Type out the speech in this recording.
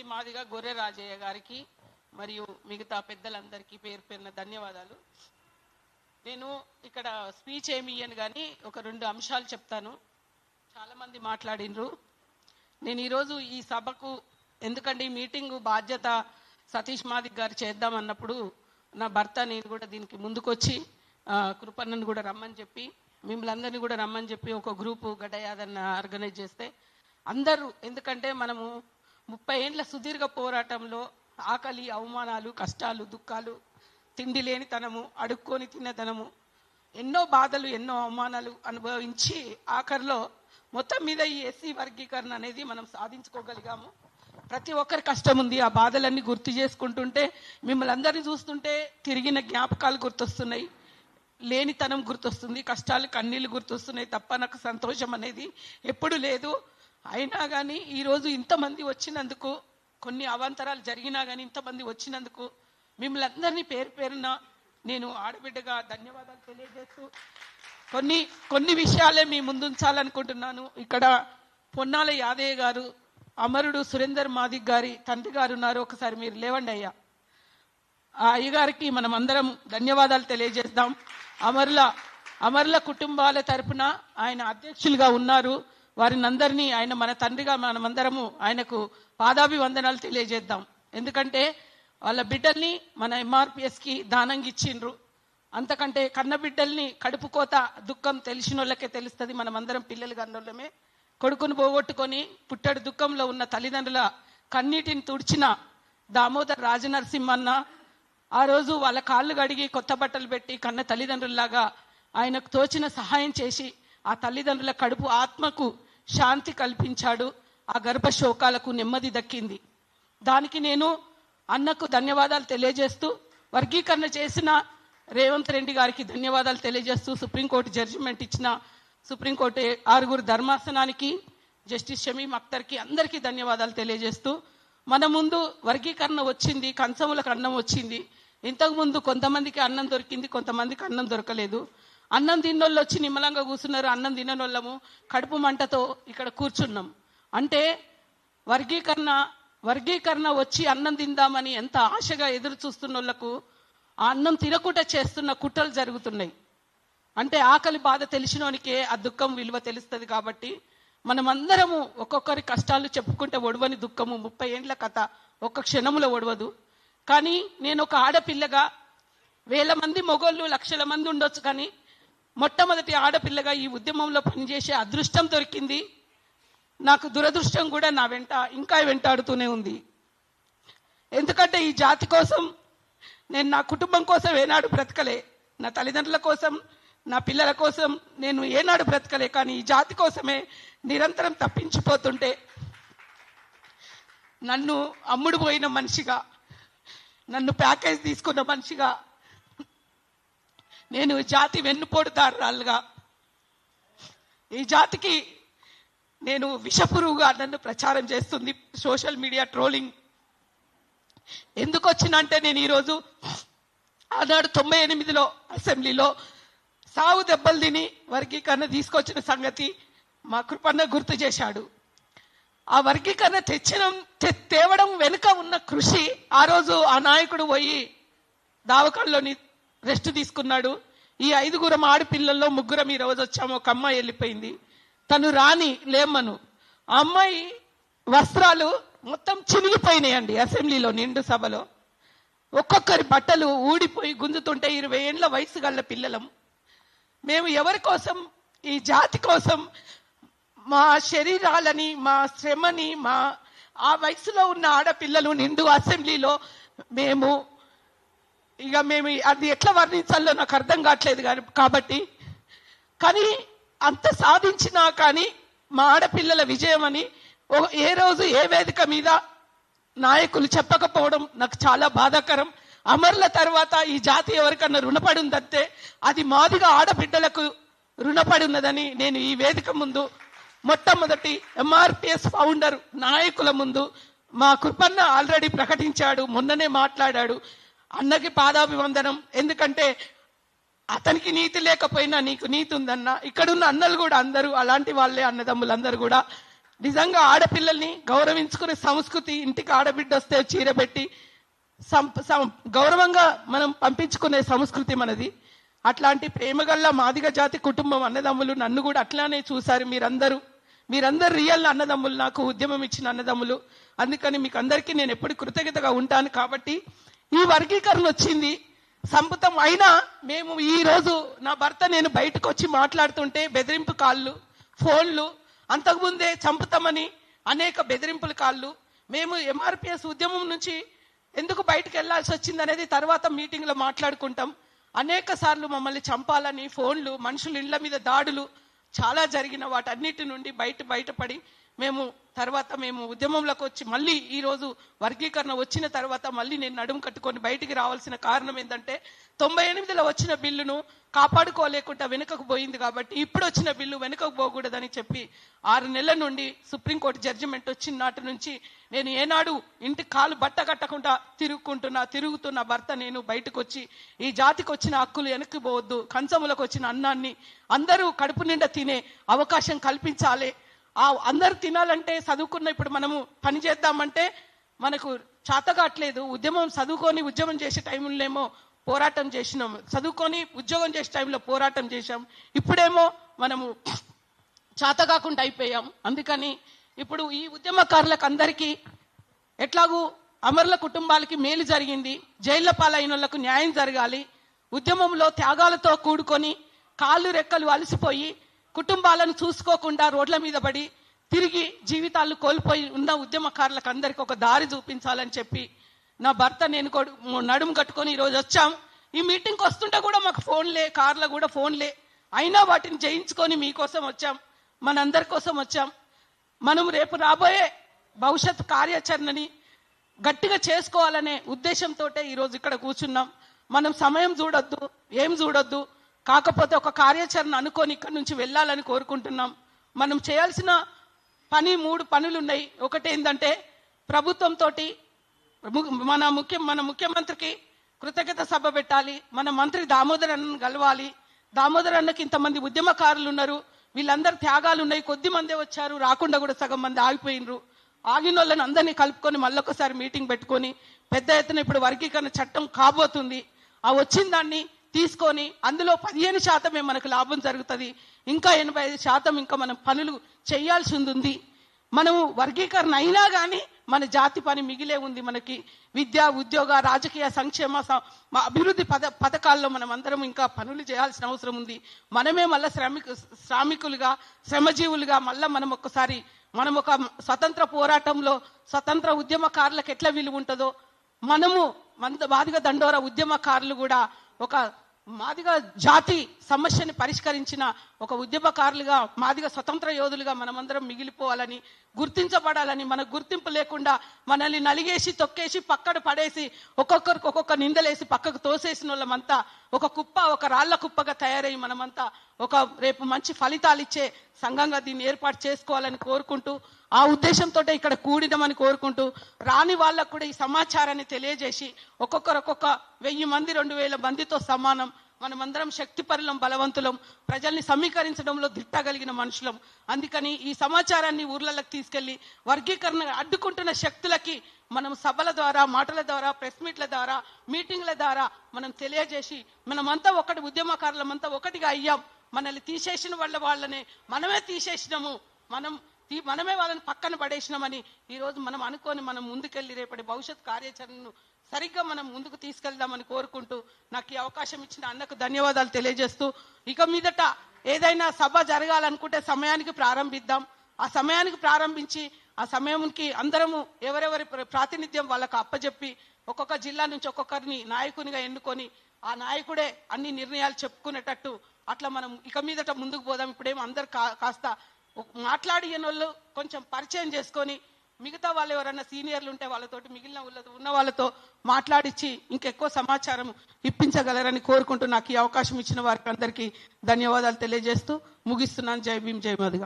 మొదటి మాదిగా గొర్రె రాజయ్య గారికి మరియు మిగతా పెద్దలందరికీ పేరు పేరున ధన్యవాదాలు. నేను ఇక్కడ స్పీచ్ ఏమి ఇయ్యను కానీ ఒక 2 అంశాలు చెప్తాను. చాలామంది మాట్లాడినరు. నేను ఈరోజు ఈ సభకు ఎందుకంటే ఈ మీటింగు బాధ్యత సతీష్ మాదిక్ గారు చేద్దామన్నప్పుడు నా భర్త నేను కూడా దీనికి ముందుకొచ్చి కృపన్నను కూడా రమ్మని చెప్పి మిమ్మల్ని అందరినీ కూడా రమ్మని చెప్పి ఒక గ్రూపు గడ్డయాదన్న ఆర్గనైజ్ చేస్తే అందరూ, ఎందుకంటే మనము 30 ఏళ్ళ సుదీర్ఘ పోరాటంలో ఆకలి, అవమానాలు, కష్టాలు, దుఃఖాలు, తిండి లేనితనము, అడుక్కొని తిన్నతనము, ఎన్నో బాధలు, ఎన్నో అవమానాలు అనుభవించి ఆఖరిలో మొత్తం మీద ఈ ఎస్సీ వర్గీకరణ అనేది మనం సాధించుకోగలిగాము. ప్రతి ఒక్కరి కష్టం ఉంది. ఆ బాధలన్నీ గుర్తు చేసుకుంటుంటే మిమ్మల్ని అందరినీ చూస్తుంటే తిరిగిన జ్ఞాపకాలు గుర్తొస్తున్నాయి, లేనితనం గుర్తొస్తుంది, కష్టాలు కన్నీళ్ళు గుర్తొస్తున్నాయి తప్ప నాకు సంతోషం అనేది ఎప్పుడు లేదు. అయినా కానీ ఈరోజు ఇంతమంది వచ్చినందుకు, కొన్ని అవాంతరాలు జరిగినా కానీ ఇంతమంది వచ్చినందుకు మిమ్మల్ని అందరినీ పేరు పేరున నేను ఆడబిడ్డగా ధన్యవాదాలు తెలియజేస్తూ కొన్ని విషయాలే మీ ముందుంచాలనుకుంటున్నాను. ఇక్కడ పొన్నాల యాదయ్య గారు, అమరుడు సురేందర్ మాదిక్ గారి తండ్రి గారు ఉన్నారు. ఒకసారి మీరు లేవండి అయ్యా. ఆ అయ్యగారికి మనం అందరం ధన్యవాదాలు తెలియజేద్దాం. అమరుల కుటుంబాల తరపున ఆయన అధ్యక్షులుగా ఉన్నారు. వారిని అందరినీ ఆయన మన తండ్రిగా మనమందరము ఆయనకు పాదాభివందనాలు తెలియజేద్దాం. ఎందుకంటే వాళ్ళ బిడ్డల్ని మన ఎంఆర్పిఎస్కి దానంగా ఇచ్చిండ్రు. అంతకంటే కన్న బిడ్డల్ని కడుపు కోత దుఃఖం తెలిసిన వాళ్ళకే తెలుస్తుంది. మనమందరం పిల్లలు కన్నోళ్ళమే. కొడుకును పోగొట్టుకొని పుట్టడు దుఃఖంలో ఉన్న తల్లిదండ్రుల కన్నీటిని తుడిచిన దామోదర్ రాజనరసింహన్న ఆ రోజు వాళ్ళ కాళ్ళు కడిగి కొత్త బట్టలు పెట్టి కన్న తల్లిదండ్రుల్లాగా ఆయనకు తోచిన సహాయం చేసి ఆ తల్లిదండ్రుల కడుపు ఆత్మకు శాంతి కల్పించాడు. ఆ గర్భ శోకాలకు నెమ్మది దక్కింది. దానికి నేను అన్నకు ధన్యవాదాలు తెలియజేస్తూ, వర్గీకరణ చేసిన రేవంత్ రెడ్డి గారికి ధన్యవాదాలు తెలియజేస్తూ, సుప్రీంకోర్టు జడ్జిమెంట్ ఇచ్చిన సుప్రీంకోర్టు 6 ధర్మాసనానికి, జస్టిస్ షమీం అఖ్తర్కి అందరికీ ధన్యవాదాలు తెలియజేస్తూ, మన ముందు వర్గీకరణ వచ్చింది, కంచములకు అన్నం వచ్చింది. ఇంతకుముందు కొంతమందికి అన్నం దొరికింది, కొంతమందికి అన్నం దొరకలేదు. అన్నం తిన్నోళ్ళు వచ్చి నిమ్మలంగా కూర్చున్నారు, అన్నం తిననోళ్ళము కడుపు మంటతో ఇక్కడ కూర్చున్నాం. అంటే వర్గీకరణ వచ్చి అన్నం తిందామని ఎంత ఆశగా ఎదురు చూస్తున్న వాళ్ళకు ఆ అన్నం తినకుండా చేస్తున్న కుట్రలు జరుగుతున్నాయి. అంటే ఆకలి బాధ తెలిసినోనికే ఆ దుఃఖం విలువ తెలుస్తుంది. కాబట్టి మనమందరము ఒక్కొక్కరి కష్టాలు చెప్పుకుంటే ఒడవని దుఃఖము 30 ఏండ్ల కథ ఒక్క క్షణములో ఒడవదు. కానీ నేను ఒక ఆడపిల్లగా, 1000 మంది మొగోళ్ళు, లక్షల మంది ఉండొచ్చు, కానీ మొట్టమొదటి ఆడపిల్లగా ఈ ఉద్యమంలో పనిచేసే అదృష్టం దొరికింది. నాకు దురదృష్టం కూడా నా వెంట ఇంకా వెంటాడుతూనే ఉంది. ఎందుకంటే ఈ జాతి కోసం నేను నా కుటుంబం కోసం ఏనాడు బ్రతకలే, నా తల్లిదండ్రుల కోసం, నా పిల్లల కోసం నేను ఏనాడు బ్రతకలే. కానీ ఈ జాతి కోసమే నిరంతరం తప్పించిపోతుంటే నన్ను అమ్ముడు పోయిన మనిషిగా, నన్ను ప్యాకేజ్ తీసుకున్న మనిషిగా, నేను జాతి వెన్నుపోటుదారురాలుగా, ఈ జాతికి నేను విషపురుగుగా నన్ను ప్రచారం చేస్తుంది సోషల్ మీడియా ట్రోలింగ్. ఎందుకు వచ్చినంటే నేను ఈరోజు ఆనాడు 98లో అసెంబ్లీలో సావు దెబ్బలు తిని వర్గీకరణ తీసుకొచ్చిన సంగతి మా కృపన్న గుర్తు చేశాడు. ఆ వర్గీకరణ తేవడం వెనుక ఉన్న కృషి, ఆ రోజు ఆ నాయకుడు పోయి దావకాల్లోని రెస్ట్ తీసుకున్నాడు. ఈ 5 ఆడపిల్లల్లో 3 ఈ రోజు వచ్చాము. ఒక అమ్మాయి వెళ్ళిపోయింది, తను రాని లేమ్మను. ఆ అమ్మాయి వస్త్రాలు మొత్తం చినిగిపోయినాయండి అసెంబ్లీలో నిండు సభలో. ఒక్కొక్కరి బట్టలు ఊడిపోయి గుంజుతుంటే 20 ఏండ్ల వయసు గల పిల్లలం. మేము ఎవరి కోసం? ఈ జాతి కోసం మా శరీరాలని, మా శ్రమని, ఆ వయసులో ఉన్న ఆడపిల్లలు నిండు అసెంబ్లీలో మేము అది ఎట్లా వర్ణించాలో నాకు అర్థం కావట్లేదు. కానీ అంత సాధించినా కానీ మా ఆడపిల్లల విజయం అని ఏ రోజు ఏ వేదిక మీద నాయకులు చెప్పకపోవడం నాకు చాలా బాధాకరం. అమరుల తర్వాత ఈ జాతి ఎవరికన్నా రుణపడి ఉందంటే అది మాదిగా ఆడబిడ్డలకు రుణపడి ఉన్నదని నేను ఈ వేదిక ముందు మొట్టమొదటి ఎంఆర్పిఎస్ ఫౌండర్ నాయకుల ముందు మా కృపన్న ఆల్రెడీ ప్రకటించాడు, మొన్ననే మాట్లాడాడు. అన్నకి పాదాభివందనం. ఎందుకంటే అతనికి నీతి లేకపోయినా నీకు నీతి ఉందన్న. ఇక్కడున్న అన్నలు కూడా అందరూ అలాంటి వాళ్ళే, అన్నదమ్ములందరూ కూడా నిజంగా ఆడపిల్లల్ని గౌరవించుకునే సంస్కృతి, ఇంటికి ఆడబిడ్డ వస్తే చీర పెట్టి గౌరవంగా మనం పంపించుకునే సంస్కృతి మనది. అట్లాంటి ప్రేమగల్ల మాదిగ జాతి కుటుంబం అన్నదమ్ములు నన్ను కూడా అట్లానే చూశారు. మీరందరూ రియల్ అన్నదమ్ములు, నాకు ఉద్యమం ఇచ్చిన అన్నదమ్ములు. అందుకని మీకు అందరికీ నేను ఎప్పుడు కృతజ్ఞతగా ఉంటాను. కాబట్టి ఈ వర్గీకరణ వచ్చింది, సంపుతం అయినా మేము ఈ రోజు నా భర్త నేను బయటకు వచ్చి మాట్లాడుతుంటే బెదిరింపు కాళ్ళు, ఫోన్లు, అంతకుముందే చంపుతామని అనేక బెదిరింపుల కాళ్ళు. మేము ఎంఆర్పిఎస్ ఉద్యమం నుంచి ఎందుకు బయటకు వెళ్లాల్సి వచ్చింది అనేది తర్వాత మీటింగ్ లో మాట్లాడుకుంటాం. అనేక సార్లు మమ్మల్ని చంపాలని ఫోన్లు, మనుషులు ఇళ్ల మీద దాడులు చాలా జరిగిన వాటన్నిటి నుండి బయటపడి మేము ఉద్యమంలోకి వచ్చి మళ్ళీ ఈ రోజు వర్గీకరణ వచ్చిన తర్వాత మళ్ళీ నేను నడుము కట్టుకొని బయటికి రావాల్సిన కారణం ఏంటంటే 98లో వచ్చిన బిల్లును కాపాడుకోలేకుండా వెనుకకు పోయింది. కాబట్టి ఇప్పుడు వచ్చిన బిల్లు వెనుకకు పోకూడదని చెప్పి 6 నెలల నుండి సుప్రీంకోర్టు జడ్జిమెంట్ వచ్చిన నాటి నుంచి నేను ఏనాడు ఇంటి కాలు బట్ట కట్టకుండా తిరుగుతున్న భర్త నేను బయటకు వచ్చి ఈ జాతికి వచ్చిన హక్కులు వెనక్కి పోవద్దు, కంచములకు వచ్చిన అన్నాన్ని అందరూ కడుపు నిండా తినే అవకాశం కల్పించాలి. అందరు తినాలంటే చదువుకున్న ఇప్పుడు మనము పని చేద్దామంటే మనకు చేతగాట్లేదు. చదువుకొని ఉద్యమం చేసే టైంలోనేమో పోరాటం చేసినాం, చదువుకొని ఉద్యోగం చేసే టైంలో పోరాటం చేశాం. ఇప్పుడేమో మనము చేతగాకుండా అయిపోయాం. అందుకని ఇప్పుడు ఈ ఉద్యమకారులకు అందరికీ ఎట్లాగూ అమరుల కుటుంబాలకి మేలు జరిగింది, జైళ్ల పాలైన వాళ్లకు న్యాయం జరగాలి. ఉద్యమంలో త్యాగాలతో కూడుకొని కాళ్ళు రెక్కలు అలసిపోయి కుటుంబాలను చూసుకోకుండా రోడ్ల మీద పడి తిరిగి జీవితాలు కోల్పోయి ఉన్న ఉద్యమకారులకు అందరికీ ఒక దారి చూపించాలని చెప్పి నా భర్త నేను నడుము కట్టుకొని ఈరోజు వచ్చాం. ఈ మీటింగ్కి వస్తుంటే కూడా మాకు ఫోన్లే, కార్లో కూడా ఫోన్లే, అయినా వాటిని జయించుకొని మీకోసం వచ్చాం, మనందరి కోసం వచ్చాం. మనం రేపు రాబోయే భవిష్యత్ కార్యాచరణని గట్టిగా చేసుకోవాలనే ఉద్దేశంతో ఈరోజు ఇక్కడ కూర్చున్నాం. మనం సమయం చూడొద్దు, ఏం చూడొద్దు, కాకపోతే ఒక కార్యాచరణ అనుకొని ఇక్కడి నుంచి వెళ్ళాలని కోరుకుంటున్నాం. మనం చేయాల్సిన 3 పనులు ఉన్నాయి. ఒకటి ఏంటంటే ప్రభుత్వంతో మన ముఖ్యమంత్రికి కృతజ్ఞత సభ పెట్టాలి, మన మంత్రి దామోదర్ అన్నను కలవాలి. దామోదర్ అన్నకి ఇంతమంది ఉద్యమకారులు ఉన్నారు, వీళ్ళందరూ త్యాగాలు ఉన్నాయి, కొద్ది మందే వచ్చారు, రాకుండా కూడా సగం మంది ఆగిపోయినరు. ఆగిన వాళ్ళని అందరినీ కలుపుకొని మళ్ళొకసారి మీటింగ్ పెట్టుకొని పెద్ద ఎత్తున ఇప్పుడు వర్గీకరణ చట్టం కాబోతుంది. ఆ వచ్చిన దాన్ని తీసుకొని అందులో 15% మనకు లాభం జరుగుతుంది, ఇంకా 85% ఇంకా మనం పనులు చేయాల్సి ఉంది. మనము వర్గీకరణ అయినా కానీ మన జాతి పని మిగిలే ఉంది. మనకి విద్య, ఉద్యోగ, రాజకీయ, సంక్షేమ, అభివృద్ధి పథకాల్లో మనం అందరం ఇంకా పనులు చేయాల్సిన అవసరం ఉంది. మనమే మళ్ళీ శ్రామికులుగా, శ్రమజీవులుగా మళ్ళీ మనం ఒక స్వతంత్ర పోరాటంలో స్వతంత్ర ఉద్యమకారులకు ఎట్లా విలువ ఉంటుందో మనము మాదిగ దండోర ఉద్యమకారులు కూడా ఒక మాదిగ జాతి సమస్యని పరిష్కరించిన ఒక ఉద్యమకారులుగా, మాదిగ స్వతంత్ర యోధులుగా మనమందరం మిగిలిపోవాలని, గుర్తించబడాలని, మన గుర్తింపు లేకుండా మనల్ని నలిగేసి తొక్కేసి పక్కన పడేసి ఒక్కొక్కరికి ఒక్కొక్క నిందలేసి పక్కకు తోసేసిన వాళ్ళమంతా ఒక రాళ్ల కుప్పగా తయారై మనమంతా రేపు మంచి ఫలితాలు ఇచ్చే సంఘంగా దీన్ని ఏర్పాటు చేసుకోవాలని కోరుకుంటూ, ఆ ఉద్దేశంతో ఇక్కడ కూడినామని కోరుకుంటూ, రాని వాళ్ళకు కూడా ఈ సమాచారాన్ని తెలియజేసి ఒక్కొక్క 1000 మంది 2000 మందితో సమానం మనమందరం శక్తిపరులం, బలవంతులం, ప్రజల్ని సమీకరించడంలో దిట్టగలిగిన మనుషులం. అందుకని ఈ సమాచారాన్ని ఊర్లలోకి తీసుకెళ్లి వర్గీకరణ అడ్డుకుంటున్న శక్తులకి మనం సభల ద్వారా, మాటల ద్వారా, ప్రెస్ మీట్ల ద్వారా, మీటింగ్ల ద్వారా మనం తెలియజేసి మనమంతా ఉద్యమకారులమంతా ఒకటిగా అయ్యాం. మనల్ని తీసేసిన వాళ్ళనే మనమే తీసేసినాము, మనమే వాళ్ళని పక్కన పడేసినామని ఈరోజు మనం అనుకొని మనం ముందుకెళ్ళి రేపటి భవిష్యత్ కార్యాచరణను సరిగ్గా మనం ముందుకు తీసుకెళ్దామని కోరుకుంటూ నాకు ఈ అవకాశం ఇచ్చిన అన్నకు ధన్యవాదాలు తెలియజేస్తూ, ఇక మీదట ఏదైనా సభ జరగాలనుకుంటే సమయానికి ప్రారంభిద్దాం. ఆ సమయానికి ప్రారంభించి ఆ సమయానికి అందరము ఎవరెవరి ప్రాతినిధ్యం వాళ్ళకు అప్పచెప్పి ఒక్కొక్క జిల్లా నుంచి ఒక్కొక్కరిని నాయకునిగా ఎన్నుకొని ఆ నాయకుడే అన్ని నిర్ణయాలు చెప్పుకునేటట్టు అట్లా మనం ఇక మీదట ముందుకు పోదాం. ఇప్పుడేమో అందరు కాస్త మాట్లాడిన వాళ్ళు కొంచెం పరిచయం చేసుకొని మిగతా వాళ్ళు ఎవరైనా సీనియర్లు ఉంటే వాళ్ళతోటి మిగిలిన ఉన్న వాళ్ళతో మాట్లాడించి ఇంకెక్కువ సమాచారం ఇప్పించగలరని కోరుకుంటూ నాకు ఈ అవకాశం ఇచ్చిన వారికి అందరికీ ధన్యవాదాలు తెలియజేస్తూ ముగిస్తున్నాను. జై భీమ్, జై మాదిగ.